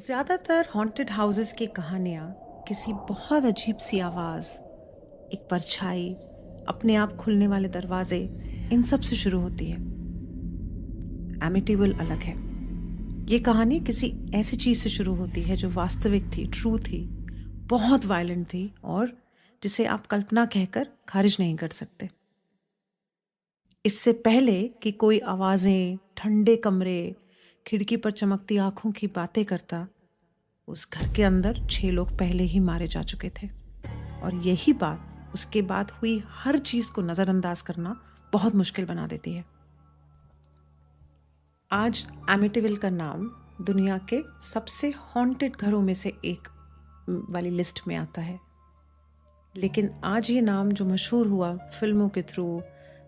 ज़्यादातर haunted houses की कहानियाँ किसी बहुत अजीब सी आवाज़, एक परछाई, अपने आप खुलने वाले दरवाजे, इन सब से शुरू होती है। एमिटिवल अलग है। ये कहानी किसी ऐसी चीज़ से शुरू होती है जो वास्तविक थी, ट्रू थी, बहुत वायलेंट थी और जिसे आप कल्पना कहकर खारिज नहीं कर सकते। इससे पहले कि कोई आवाज़ें, ठंडे कमरे, खिड़की पर चमकती आंखों की बातें करता, उस घर के अंदर 6 लोग पहले ही मारे जा चुके थे और यही बात उसके बाद हुई हर चीज को नजरअंदाज करना बहुत मुश्किल बना देती है। आज एमिटिविल का नाम दुनिया के सबसे हॉन्टेड घरों में से एक वाली लिस्ट में आता है। लेकिन आज ये नाम जो मशहूर हुआ फिल्मों के थ्रू,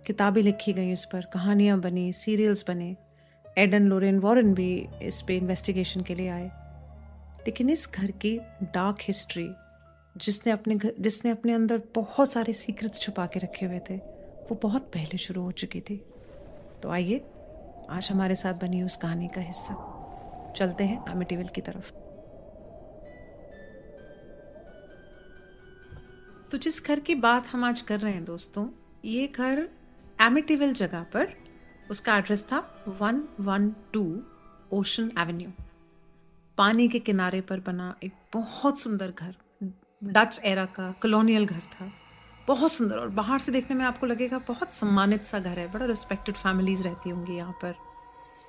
किताबें लिखी गई इस पर, कहानियां बनी, सीरियल्स बने, एडन लोरेन वॉरेन भी इस पे इन्वेस्टिगेशन के लिए आए। लेकिन इस घर की डार्क हिस्ट्री जिसने अपने अंदर बहुत सारे सीक्रेट्स छुपा के रखे हुए थे, वो बहुत पहले शुरू हो चुकी थी। तो आइए आज हमारे साथ बनी उस कहानी का हिस्सा चलते हैं एमिटिविल की तरफ। तो जिस घर की बात हम आज कर रहे हैं दोस्तों, ये घर एमिटिविल जगह पर, उसका एड्रेस था 112 ओशन एवेन्यू। पानी के किनारे पर बना एक बहुत सुंदर घर, डच एरा का कॉलोनियल घर था। बहुत सुंदर, और बाहर से देखने में आपको लगेगा बहुत सम्मानित सा घर है, बड़ा रिस्पेक्टेड फैमिलीज रहती होंगी यहाँ पर।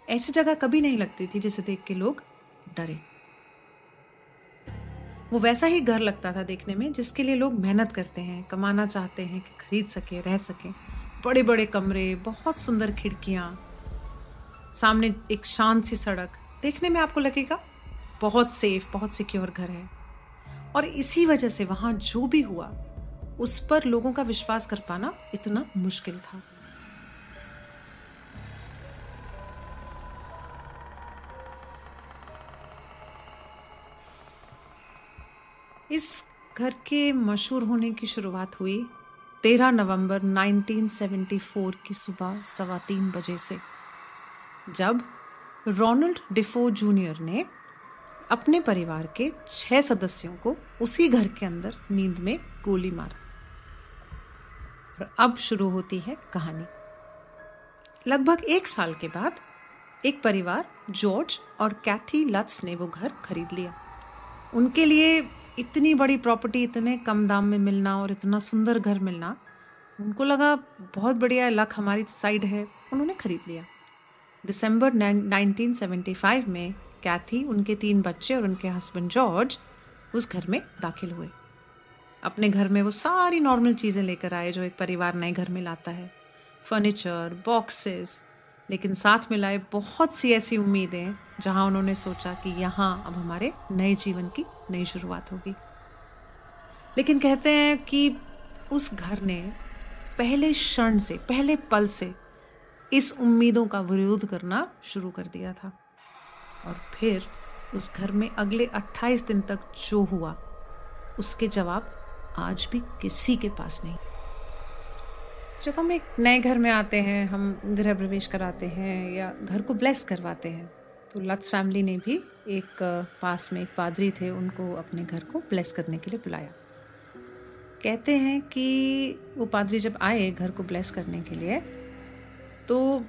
ऐसी जगह कभी नहीं लगती थी जिसे देख के लोग डरे। वो वैसा ही घर लगता था देखने में जिसके लिए लोग मेहनत करते हैं, कमाना चाहते हैं कि खरीद सके, रह सके। बड़े बड़े कमरे, बहुत सुंदर खिड़कियाँ, सामने एक शांत सी सड़क, देखने में आपको लगेगा बहुत सेफ, बहुत सिक्योर घर है। और इसी वजह से वहां जो भी हुआ उस पर लोगों का विश्वास कर पाना इतना मुश्किल था। इस घर के मशहूर होने की शुरुआत हुई 13 नवंबर 1974 की सुबह 3:15 बजे से, जब रोनाल्ड डिफो जूनियर ने अपने परिवार के 6 सदस्यों को उसी घर के अंदर नींद में गोली मार। और अब शुरू होती है कहानी। लगभग 1 साल के बाद एक परिवार, जॉर्ज और कैथी लत्स, ने वो घर खरीद लिया। उनके लिए इतनी बड़ी प्रॉपर्टी इतने कम दाम में मिलना और इतना सुंदर घर मिलना, उनको लगा बहुत बढ़िया, लक हमारी साइड है। उन्होंने खरीद लिया। दिसंबर 1975 में कैथी, उनके 3 बच्चे और उनके हस्बैंड जॉर्ज उस घर में दाखिल हुए। अपने घर में वो सारी नॉर्मल चीज़ें लेकर आए जो एक परिवार नए घर में लाता है, फर्नीचर, बॉक्सेस, लेकिन साथ में लाए बहुत सी ऐसी उम्मीदें जहां उन्होंने सोचा कि यहाँ अब हमारे नए जीवन की नई शुरुआत होगी। लेकिन कहते हैं कि उस घर ने पहले क्षण से, पहले पल से इस उम्मीदों का विरोध करना शुरू कर दिया था। और फिर उस घर में अगले 28 दिन तक जो हुआ उसके जवाब आज भी किसी के पास नहीं। जब हम एक नए घर में आते हैं, हम गृह प्रवेश कराते हैं या घर को ब्लेस करवाते हैं, तो लत्स फैमिली ने भी एक पास में एक पादरी थे, उनको अपने घर को ब्लेस करने के लिए बुलाया। कहते हैं कि वो पादरी जब आए घर को ब्लेस करने के लिए, तो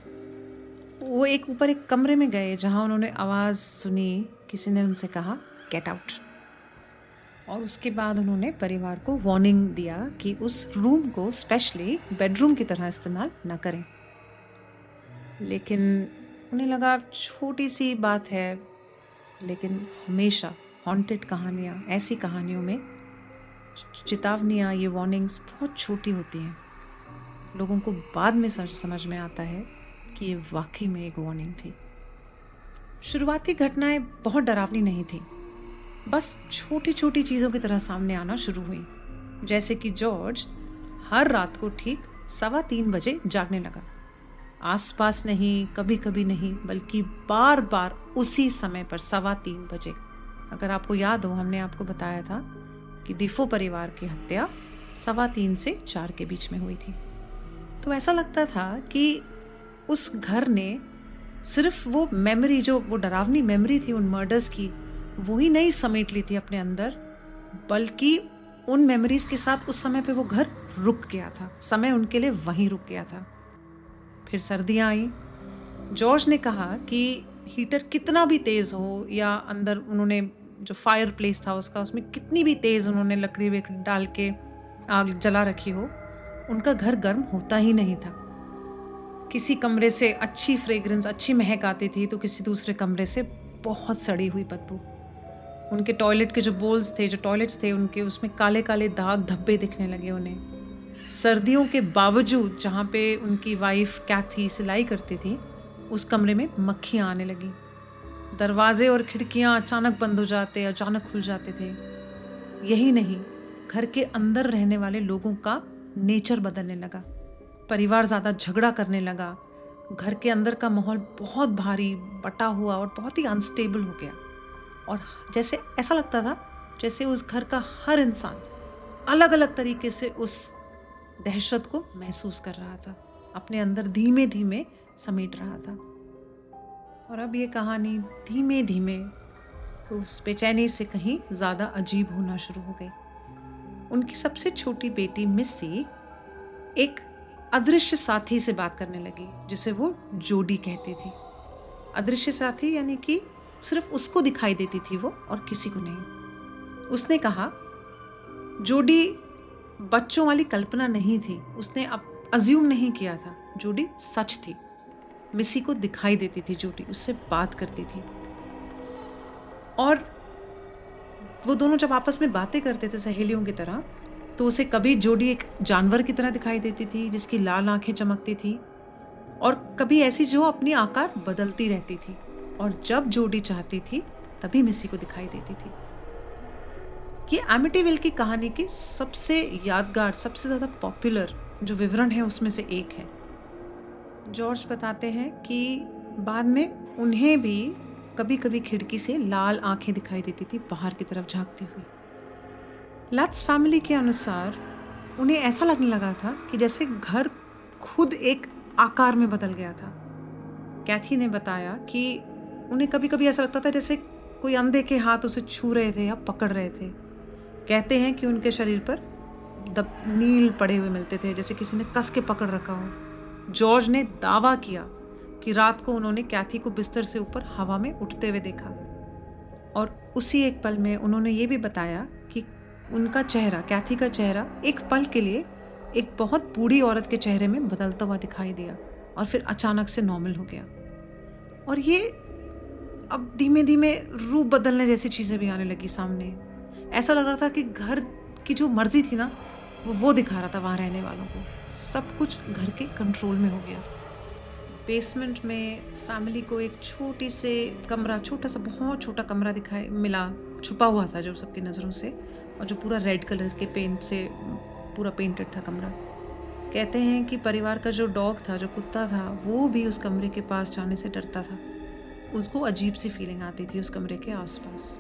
वो ऊपर एक कमरे में गए जहां उन्होंने आवाज़ सुनी, किसी ने उनसे कहा गेट आउट। और उसके बाद उन्होंने परिवार को वार्निंग दिया कि उस रूम को स्पेशली बेडरूम की तरह इस्तेमाल न करें। लेकिन उन्हें लगा छोटी सी बात है, लेकिन हमेशा हॉन्टेड कहानियाँ, ऐसी कहानियों में चेतावनियाँ, ये वार्निंग्स बहुत छोटी होती हैं। लोगों को बाद में समझ में आता है कि ये वाकई में एक वार्निंग थी। शुरुआती घटनाएं बहुत डरावनी नहीं थी, बस छोटी छोटी चीज़ों की तरह सामने आना शुरू हुई। जैसे कि जॉर्ज हर रात को ठीक 3:15 बजे जागने लगा। आसपास नहीं, कभी कभी नहीं, बल्कि बार बार उसी समय पर 3:15 बजे। अगर आपको याद हो, हमने आपको बताया था कि डिफो परिवार की हत्या 3:15 से 4 के बीच में हुई थी। तो ऐसा लगता था कि उस घर ने सिर्फ वो मेमोरी, जो वो डरावनी मेमोरी थी उन मर्डर्स की, वो ही नहीं समेट ली थी अपने अंदर, बल्कि उन मेमोरीज के साथ उस समय पे वो घर रुक गया था, समय उनके लिए वहीं रुक गया था। फिर सर्दियाँ आई। जॉर्ज ने कहा कि हीटर कितना भी तेज़ हो या अंदर उन्होंने जो फायर प्लेस था उसमें कितनी भी तेज़ उन्होंने लकड़ी वकड़ी डाल के आग जला रखी हो, उनका घर गर्म होता ही नहीं था। किसी कमरे से अच्छी फ्रेग्रेंस, अच्छी महक आती थी तो किसी दूसरे कमरे से बहुत सड़ी हुई बदबू। उनके टॉयलेट के जो बोल्स थे, जो टॉयलेट्स थे उनके, उसमें काले काले दाग धब्बे दिखने लगे उन्हें। सर्दियों के बावजूद जहाँ पे उनकी वाइफ कैथी सिलाई करती थी, उस कमरे में मक्खियाँ आने लगी। दरवाजे और खिड़कियाँ अचानक बंद हो जाते, अचानक खुल जाते थे। यही नहीं, घर के अंदर रहने वाले लोगों का नेचर बदलने लगा। परिवार ज़्यादा झगड़ा करने लगा। घर के अंदर का माहौल बहुत भारी, बटा हुआ और बहुत ही अनस्टेबल हो गया। और जैसे ऐसा लगता था जैसे उस घर का हर इंसान अलग अलग तरीके से उस दहशत को महसूस कर रहा था, अपने अंदर धीमे धीमे समेट रहा था। और अब ये कहानी धीमे धीमे उस बेचैनी से कहीं ज़्यादा अजीब होना शुरू हो गई। उनकी सबसे छोटी बेटी मिस्सी एक अदृश्य साथी से बात करने लगी, जिसे वो जोडी कहती थी। अदृश्य साथी यानी कि सिर्फ उसको दिखाई देती थी वो, और किसी को नहीं। उसने कहा जोडी बच्चों वाली कल्पना नहीं थी, उसने अब अज्यूम नहीं किया था, जोडी सच थी। मिस्सी को दिखाई देती थी जोडी, उससे बात करती थी। और वो दोनों जब आपस में बातें करते थे सहेलियों की तरह, तो उसे कभी जोडी एक जानवर की तरह दिखाई देती थी जिसकी लाल आंखें चमकती थी, और कभी ऐसी जो अपनी आकार बदलती रहती थी। और जब जोडी चाहती थी तभी मिस्सी को दिखाई देती थी। ये एमिटीविल की कहानी की सबसे यादगार, सबसे ज़्यादा पॉपुलर जो विवरण है उसमें से एक है। जॉर्ज बताते हैं कि बाद में उन्हें भी कभी कभी खिड़की से लाल आंखें दिखाई देती थी बाहर की तरफ झांकती हुई। लट्स फैमिली के अनुसार उन्हें ऐसा लगने लगा था कि जैसे घर खुद एक आकार में बदल गया था। कैथी ने बताया कि उन्हें कभी कभी ऐसा लगता था जैसे कोई अंधे के हाथ उसे छू रहे थे या पकड़ रहे थे। कहते हैं कि उनके शरीर पर नील पड़े हुए मिलते थे, जैसे किसी ने कस के पकड़ रखा हो। जॉर्ज ने दावा किया कि रात को उन्होंने कैथी को बिस्तर से ऊपर हवा में उठते हुए देखा, और उसी एक पल में उन्होंने ये भी बताया कि उनका चेहरा, कैथी का चेहरा एक पल के लिए एक बहुत बूढ़ी औरत के चेहरे में बदलता हुआ दिखाई दिया और फिर अचानक से नॉर्मल हो गया। और ये अब धीमे धीमे रूप बदलने जैसी चीज़ें भी आने लगी सामने। ऐसा लग रहा था कि घर की जो मर्जी थी ना, वो दिखा रहा था वहाँ रहने वालों को। सब कुछ घर के कंट्रोल में हो गया। बेसमेंट में फैमिली को एक छोटी से कमरा, छोटा सा बहुत छोटा कमरा दिखाई मिला, छुपा हुआ था जो सबकी नज़रों से, और जो पूरा रेड कलर के पेंट से पूरा पेंटेड था कमरा। कहते हैं कि परिवार का जो डॉग था, जो कुत्ता था, वो भी उस कमरे के पास जाने से डरता था। उसको अजीब सी फीलिंग आती थी उस कमरे के आसपास।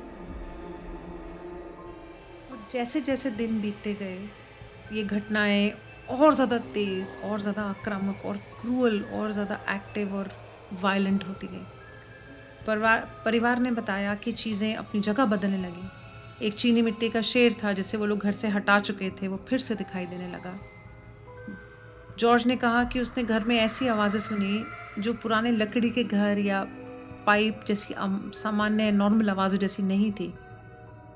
और जैसे जैसे दिन बीतते गए, ये घटनाएं और ज़्यादा तेज़, और ज़्यादा आक्रामक और क्रूअल, और ज़्यादा एक्टिव और वायलेंट होती गई। परिवार ने बताया कि चीज़ें अपनी जगह बदलने लगी। एक चीनी मिट्टी का शेर था जिसे वो लोग घर से हटा चुके थे, वो फिर से दिखाई देने लगा। जॉर्ज ने कहा कि उसने घर में ऐसी आवाज़ें सुनी जो पुराने लकड़ी के घर या पाइप जैसी सामान्य नॉर्मल आवाज़ों जैसी नहीं थी।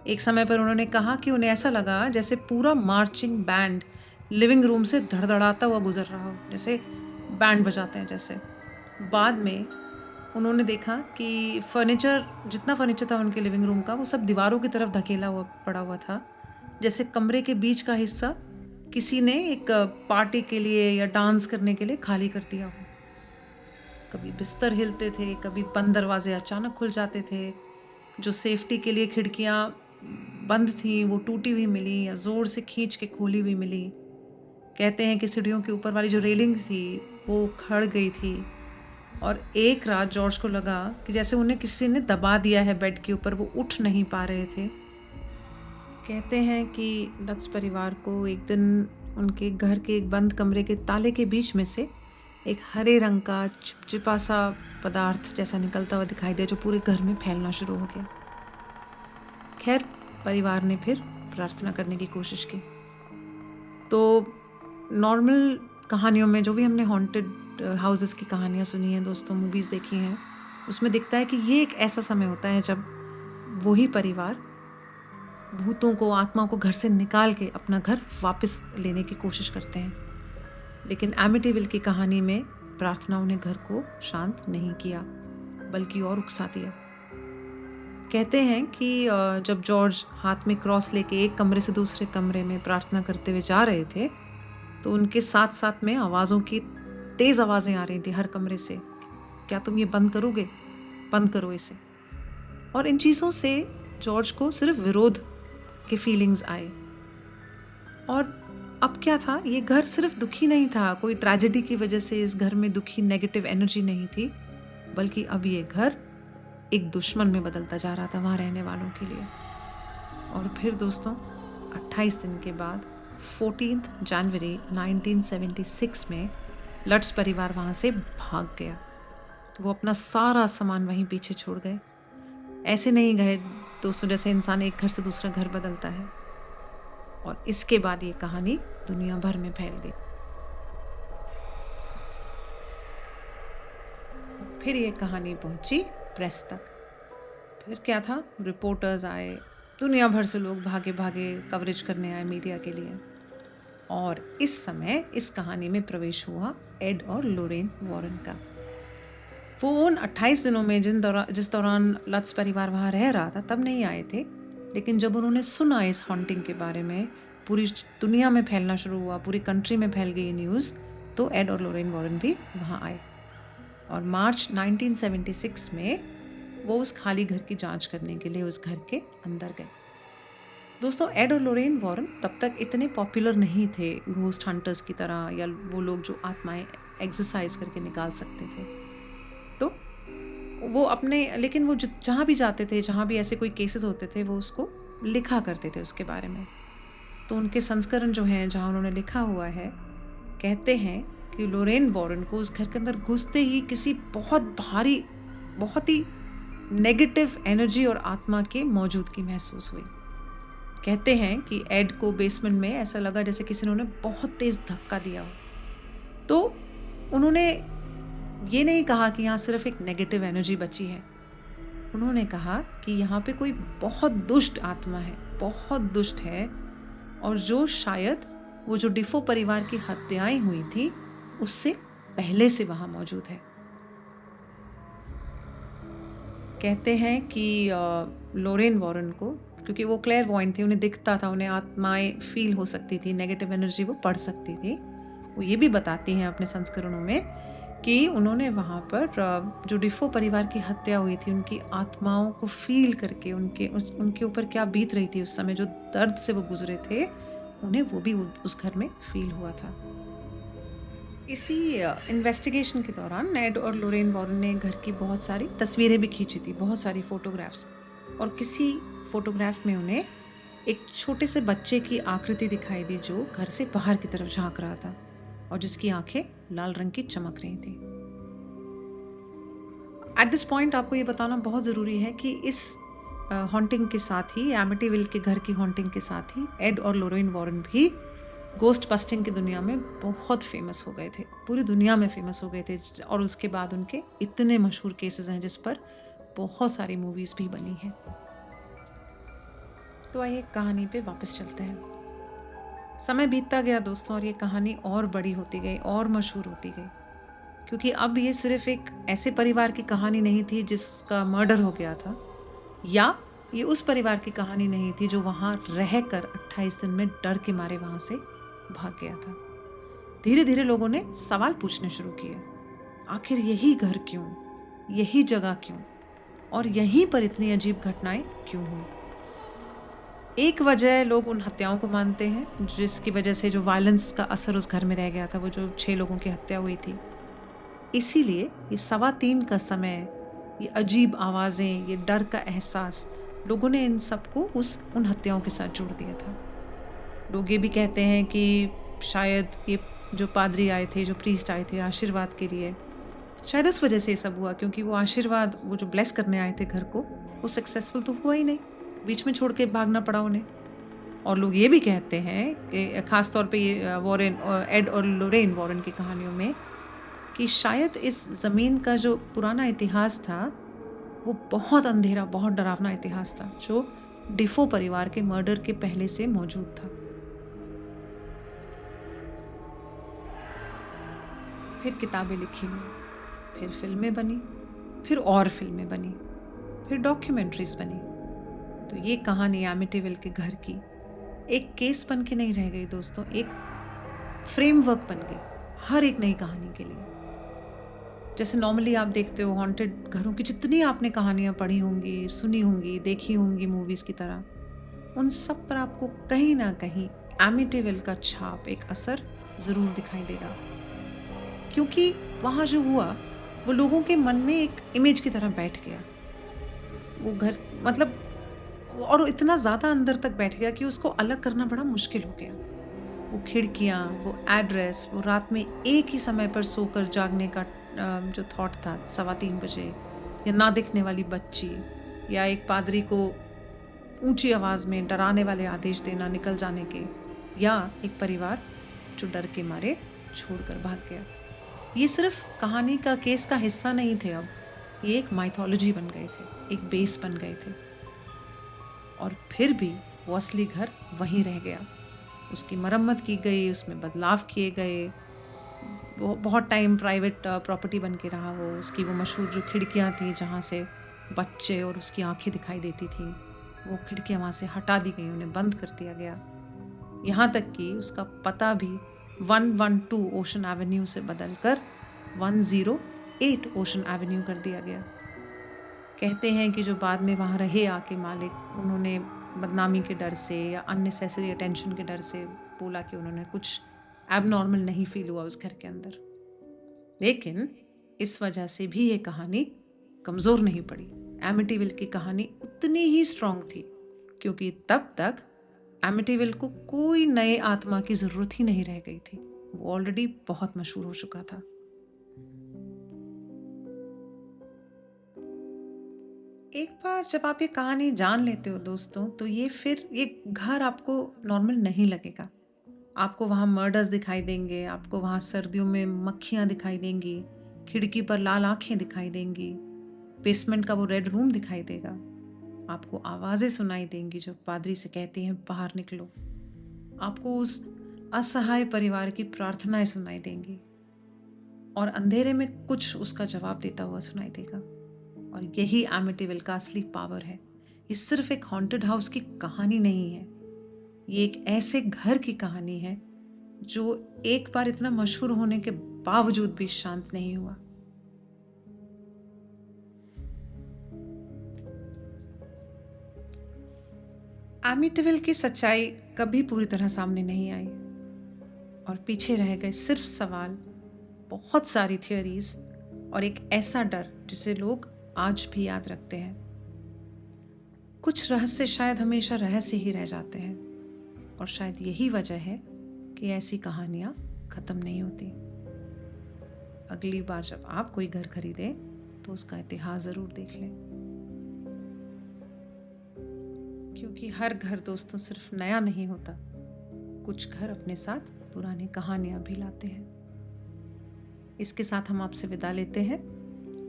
एक समय पर उन्होंने कहा कि उन्हें ऐसा लगा जैसे पूरा मार्चिंग बैंड लिविंग रूम से धड़धड़ाता हुआ गुजर रहा हो, जैसे बैंड बजाते हैं जैसे। बाद में उन्होंने देखा कि जितना फर्नीचर था उनके लिविंग रूम का, वो सब दीवारों की तरफ धकेला हुआ पड़ा हुआ था, जैसे कमरे के बीच का हिस्सा किसी ने एक पार्टी के लिए या डांस करने के लिए खाली कर दिया हो। कभी बिस्तर हिलते थे, कभी बंद दरवाजे अचानक खुल जाते थे। जो सेफ्टी के लिए खिड़कियाँ बंद थी वो टूटी हुई मिली या ज़ोर से खींच के खोली हुई मिली। कहते हैं कि सीढ़ियों के ऊपर वाली जो रेलिंग थी वो खड़ गई थी। और एक रात जॉर्ज को लगा कि जैसे उन्हें किसी ने दबा दिया है बेड के ऊपर, वो उठ नहीं पा रहे थे। कहते हैं कि लट्स परिवार को एक दिन उनके घर के एक बंद कमरे के ताले के बीच में से एक हरे रंग का चिपचिपा सा पदार्थ जैसा निकलता हुआ दिखाई दिया, जो पूरे घर में फैलना शुरू हो गया। खैर परिवार ने फिर प्रार्थना करने की कोशिश की। तो नॉर्मल कहानियों में जो भी हमने हॉन्टेड हाउसेस की कहानियाँ सुनी हैं दोस्तों, मूवीज़ देखी हैं, उसमें दिखता है कि ये एक ऐसा समय होता है जब वही परिवार भूतों को, आत्माओं को घर से निकाल के अपना घर वापस लेने की कोशिश करते हैं। लेकिन एमिटीविल की कहानी में प्रार्थना उन्हें घर को शांत नहीं किया, बल्कि और उकसा दिया। कहते हैं कि जब जॉर्ज हाथ में क्रॉस लेके एक कमरे से दूसरे कमरे में प्रार्थना करते हुए जा रहे थे, तो उनके साथ साथ में आवाज़ों की तेज़ आवाज़ें आ रही थी हर कमरे से। क्या तुम ये बंद करोगे? बंद करो इसे। और इन चीज़ों से जॉर्ज को सिर्फ विरोध के फीलिंग्स आए। और अब क्या था, ये घर सिर्फ दुखी नहीं था, कोई ट्रेजेडी की वजह से इस घर में दुखी नेगेटिव एनर्जी नहीं थी, बल्कि अब ये घर एक दुश्मन में बदलता जा रहा था वहाँ रहने वालों के लिए। और फिर दोस्तों 28 दिन के बाद 14 जनवरी 1976 में लट्स परिवार वहाँ से भाग गया। वो अपना सारा सामान वहीं पीछे छोड़ गए। ऐसे नहीं गए दोस्तों जैसे इंसान एक घर से दूसरा घर बदलता है। और इसके बाद ये कहानी दुनिया भर में फैल गई। फिर ये कहानी पहुंची प्रेस तक। फिर क्या था, रिपोर्टर्स आए, दुनिया भर से लोग भागे भागे कवरेज करने आए मीडिया के लिए। और इस समय इस कहानी में प्रवेश हुआ एड और लोरेन वॉरेन का। वो उन 28 दिनों में जिस दौरान लट्स परिवार वहाँ रह रहा था तब नहीं आए थे, लेकिन जब उन्होंने सुना इस हॉन्टिंग के बारे में, पूरी दुनिया में फैलना शुरू हुआ, पूरी कंट्री में फैल गई न्यूज़, तो एड और लोरेन वॉरेन भी वहाँ आए। और मार्च 1976 में वो उस खाली घर की जांच करने के लिए उस घर के अंदर गए। दोस्तों एड और लोरेन वॉरेन तब तक इतने पॉपुलर नहीं थे घोस्ट हंटर्स की तरह, या वो लोग जो आत्माएं एक्सरसाइज करके निकाल सकते थे। तो वो लेकिन वो जहाँ भी जाते थे, जहाँ भी ऐसे कोई केसेस होते थे, वो उसको लिखा करते थे उसके बारे में। तो उनके संस्करण जो हैं जहाँ उन्होंने लिखा हुआ है, कहते हैं कि लोरेन वॉरेन को उस घर के अंदर घुसते ही किसी बहुत भारी, बहुत ही नेगेटिव एनर्जी और आत्मा की मौजूदगी महसूस हुई। कहते हैं कि एड को बेसमेंट में ऐसा लगा जैसे किसी ने उन्हें बहुत तेज़ धक्का दिया हो। तो उन्होंने ये नहीं कहा कि यहाँ सिर्फ एक नेगेटिव एनर्जी बची है, उन्होंने कहा कि यहाँ पे कोई बहुत दुष्ट आत्मा है, बहुत दुष्ट है, और जो शायद वो जो डिफो परिवार की हत्याएं हुई थी उससे पहले से वहाँ मौजूद है। कहते हैं कि लोरेन वॉरेन को, क्योंकि वो क्लेयरवॉयंट थी, उन्हें दिखता था, उन्हें आत्माएं फील हो सकती थी, नेगेटिव एनर्जी वो पढ़ सकती थी। वो ये भी बताती हैं अपने संस्करणों में कि उन्होंने वहाँ पर जो डिफो परिवार की हत्या हुई थी उनकी आत्माओं को फील करके उनके ऊपर क्या बीत रही थी उस समय, जो दर्द से वो गुजरे थे, उन्हें वो भी उस घर में फील हुआ था। इसी इन्वेस्टिगेशन के दौरान एड और लोरेन वॉरेन ने घर की बहुत सारी तस्वीरें भी खींची थी, बहुत सारी फोटोग्राफ्स। और किसी फोटोग्राफ में उन्हें एक छोटे से बच्चे की आकृति दिखाई दी जो घर से बाहर की तरफ झांक रहा था और जिसकी आंखें लाल रंग की चमक रही थी। एट दिस पॉइंट आपको ये बताना बहुत ज़रूरी है कि इस हॉन्टिंग के साथ ही, एमिटीविल के घर की हॉन्टिंग के साथ ही, एड और लोरेन वॉरेन भी गोस्ट बस्टिंग की दुनिया में बहुत फेमस हो गए थे, पूरी दुनिया में फेमस हो गए थे। और उसके बाद उनके इतने मशहूर केसेस हैं जिस पर बहुत सारी मूवीज़ भी बनी हैं। तो आइए कहानी पे वापस चलते हैं। समय बीतता गया दोस्तों और ये कहानी और बड़ी होती गई और मशहूर होती गई, क्योंकि अब ये सिर्फ एक ऐसे परिवार की कहानी नहीं थी जिसका मर्डर हो गया था, या ये उस परिवार की कहानी नहीं थी जो वहाँ रहकर 28 दिन में डर के मारे वहाँ से भाग गया था। धीरे धीरे लोगों ने सवाल पूछने शुरू किए, आखिर यही घर क्यों, यही जगह क्यों, और यहीं पर इतनी अजीब घटनाएं क्यों हुई। एक वजह लोग उन हत्याओं को मानते हैं जिसकी वजह से जो वायलेंस का असर उस घर में रह गया था, वो जो 6 लोगों की हत्या हुई थी। इसीलिए ये 3:15 का समय, ये अजीब आवाज़ें, ये डर का एहसास, लोगों ने इन सबको उन हत्याओं के साथ जोड़ दिया था। लोग ये भी कहते हैं कि शायद ये जो पादरी आए थे, जो प्रीस्ट आए थे आशीर्वाद के लिए, शायद उस वजह से ये सब हुआ, क्योंकि वो आशीर्वाद, वो जो ब्लेस करने आए थे घर को, वो सक्सेसफुल तो हुआ ही नहीं। बीच में छोड़ के भागना पड़ा उन्हें। और लोग ये भी कहते हैं कि ख़ास तौर पे ये वॉरेन एड और लोरेन वॉरेन की कहानियों में कि शायद इस ज़मीन का जो पुराना इतिहास था वो बहुत अंधेरा, बहुत डरावना इतिहास था जो डिफो परिवार के मर्डर के पहले से मौजूद था। फिर किताबें लिखी गई, फिर फिल्में बनी, फिर और फिल्में बनी, फिर डॉक्यूमेंट्रीज बनी। तो ये कहानी एमिटीविल के घर की एक केस बन के नहीं रह गई दोस्तों, एक फ्रेमवर्क बन गई हर एक नई कहानी के लिए। जैसे नॉर्मली आप देखते हो हॉन्टेड घरों की जितनी आपने कहानियाँ पढ़ी होंगी, सुनी होंगी, देखी होंगी मूवीज़ की तरह, उन सब पर आपको कहीं ना कहीं एमिटीविल का छाप, एक असर ज़रूर दिखाई देगा। क्योंकि वहाँ जो हुआ वो लोगों के मन में एक इमेज की तरह बैठ गया। वो घर मतलब और इतना ज़्यादा अंदर तक बैठ गया कि उसको अलग करना बड़ा मुश्किल हो गया। वो खिड़कियाँ, वो एड्रेस, वो रात में एक ही समय पर सोकर जागने का जो थॉट था 3:15 बजे, या ना दिखने वाली बच्ची, या एक पादरी को ऊंची आवाज़ में डराने वाले आदेश देना निकल जाने के, या एक परिवार जो डर के मारे छोड़कर भाग गया। ये सिर्फ कहानी का केस का हिस्सा नहीं थे, अब ये एक माइथोलॉजी बन गए थे, एक बेस बन गए थे। और फिर भी वो असली घर वहीं रह गया। उसकी मरम्मत की गई, उसमें बदलाव किए गए, वो बहुत टाइम प्राइवेट प्रॉपर्टी बन के रहा। वो उसकी वो मशहूर जो खिड़कियाँ थी जहाँ से बच्चे और उसकी आंखें दिखाई देती थी, वो खिड़कियाँ वहाँ से हटा दी गई, उन्हें बंद कर दिया गया। यहाँ तक कि उसका पता भी 112 ओशन एवेन्यू से बदलकर 108 ओशन एवेन्यू कर दिया गया। कहते हैं कि जो बाद में वहाँ रहे आके मालिक, उन्होंने बदनामी के डर से या अननेसेसरी अटेंशन के डर से बोला कि उन्होंने कुछ एबनॉर्मल नहीं फील हुआ उस घर के अंदर। लेकिन इस वजह से भी ये कहानी कमज़ोर नहीं पड़ी। एमिटीविल की कहानी उतनी ही स्ट्रॉन्ग थी, क्योंकि तब तक एमिटीविल को कोई नए आत्मा की ज़रूरत ही नहीं रह गई थी। वो ऑलरेडी बहुत मशहूर हो चुका था। एक बार जब आप ये कहानी जान लेते हो दोस्तों, तो ये घर आपको नॉर्मल नहीं लगेगा। आपको वहाँ मर्डर्स दिखाई देंगे, आपको वहाँ सर्दियों में मक्खियाँ दिखाई देंगी, खिड़की पर लाल आंखें दिखाई देंगी, बेसमेंट का वो रेड रूम दिखाई देगा। आपको आवाज़ें सुनाई देंगी जो पादरी से कहती हैं बाहर निकलो। आपको उस असहाय परिवार की प्रार्थनाएं सुनाई देंगी, और अंधेरे में कुछ उसका जवाब देता हुआ सुनाई देगा। और यही एमिटीविल का असली पावर है। ये सिर्फ एक हॉन्टेड हाउस की कहानी नहीं है, ये एक ऐसे घर की कहानी है जो एक बार इतना मशहूर होने के बावजूद भी शांत नहीं हुआ। एमिटीविल की सच्चाई कभी पूरी तरह सामने नहीं आई, और पीछे रह गए सिर्फ सवाल, बहुत सारी थियोरीज, और एक ऐसा डर जिसे लोग आज भी याद रखते हैं। कुछ रहस्य शायद हमेशा रहस्य ही रह जाते हैं, और शायद यही वजह है कि ऐसी कहानियां खत्म नहीं होती। अगली बार जब आप कोई घर खरीदें तो उसका इतिहास जरूर देख लें, क्योंकि हर घर दोस्तों सिर्फ नया नहीं होता, कुछ घर अपने साथ पुरानी कहानियां भी लाते हैं। इसके साथ हम आपसे विदा लेते हैं।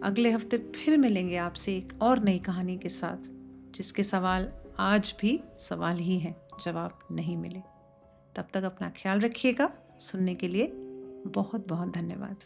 अगले हफ्ते फिर मिलेंगे आपसे एक और नई कहानी के साथ, जिसके सवाल आज भी सवाल ही हैं, जवाब नहीं मिले। तब तक अपना ख्याल रखिएगा। सुनने के लिए बहुत बहुत धन्यवाद।